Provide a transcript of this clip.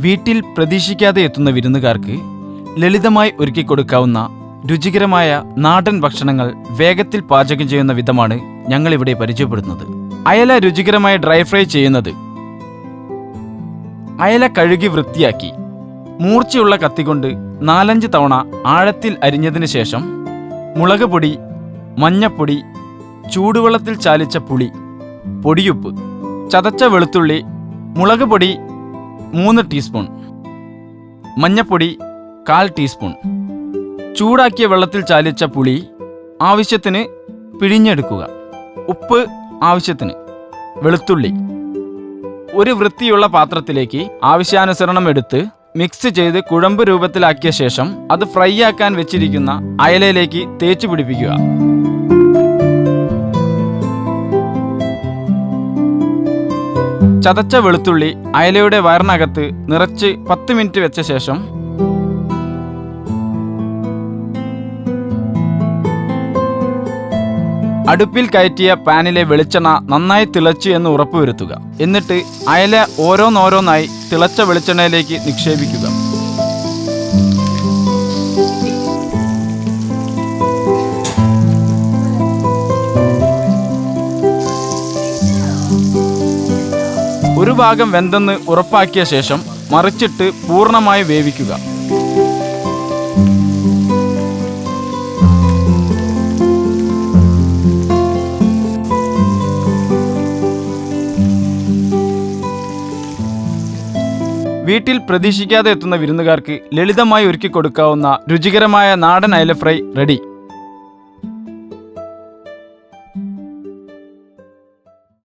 വീട്ടിൽ പ്രതീക്ഷിക്കാതെ എത്തുന്ന വിരുന്നുകാർക്ക് ലളിതമായി ഒരുക്കി കൊടുക്കാവുന്ന രുചികരമായ നാടൻ ഭക്ഷണങ്ങൾ വേഗത്തിൽ പാചകം ചെയ്യുന്ന വിധമാണ് ഞങ്ങളിവിടെ പരിചയപ്പെടുന്നത്. അയല രുചികരമായി ഡ്രൈ ഫ്രൈ ചെയ്യുന്നത്. അയല കഴുകി വൃത്തിയാക്കി മൂർച്ചയുള്ള കത്തികൊണ്ട് 4-5 തവണ ആഴത്തിൽ അരിഞ്ഞതിന് ശേഷം മുളക് പൊടി, മഞ്ഞപ്പൊടി, ചൂടുവെള്ളത്തിൽ ചാലിച്ച പുളി, പൊടിയുപ്പ്, ചതച്ച വെളുത്തുള്ളി, മുളക് പൊടി 3 ടീസ്പൂൺ, മഞ്ഞപ്പൊടി 1/4 ടീസ്പൂൺ, ചൂടാക്കിയ വെള്ളത്തിൽ ചാലിച്ച പുളി ആവശ്യത്തിന് പിഴിഞ്ഞെടുക്കുക, ഉപ്പ് ആവശ്യത്തിന്, വെളുത്തുള്ളി. ഒരു വൃത്തിയുള്ള പാത്രത്തിലേക്ക് ആവശ്യാനുസരണം എടുത്ത് മിക്സ് ചെയ്ത് കുഴമ്പ് രൂപത്തിലാക്കിയ ശേഷം അത് ഫ്രൈ ആക്കാൻ വെച്ചിരിക്കുന്ന അയലയിലേക്ക് തേച്ചു പിടിപ്പിക്കുക. ചതച്ച വെളുത്തുള്ളി അയലയുടെ വയറിനകത്ത് നിറച്ച് 10 മിനിറ്റ് വെച്ച ശേഷം അടുപ്പിൽ കയറ്റിയ പാനിലെ വെളിച്ചെണ്ണ നന്നായി തിളച്ചു എന്ന് ഉറപ്പുവരുത്തുക. എന്നിട്ട് അയല ഓരോന്നോരോന്നായി തിളച്ച വെളിച്ചെണ്ണയിലേക്ക് നിക്ഷേപിക്കുക. ഒരു ഭാഗം വെന്തെന്ന് ഉറപ്പാക്കിയ ശേഷം മറിച്ചിട്ട് പൂർണ്ണമായി വേവിക്കുക. വീട്ടിൽ പ്രതീക്ഷിക്കാതെ എത്തുന്ന വിരുന്നുകാർക്ക് ലളിതമായി ഒരുക്കി കൊടുക്കാവുന്ന രുചികരമായ നാടൻ അയല ഫ്രൈ റെഡി.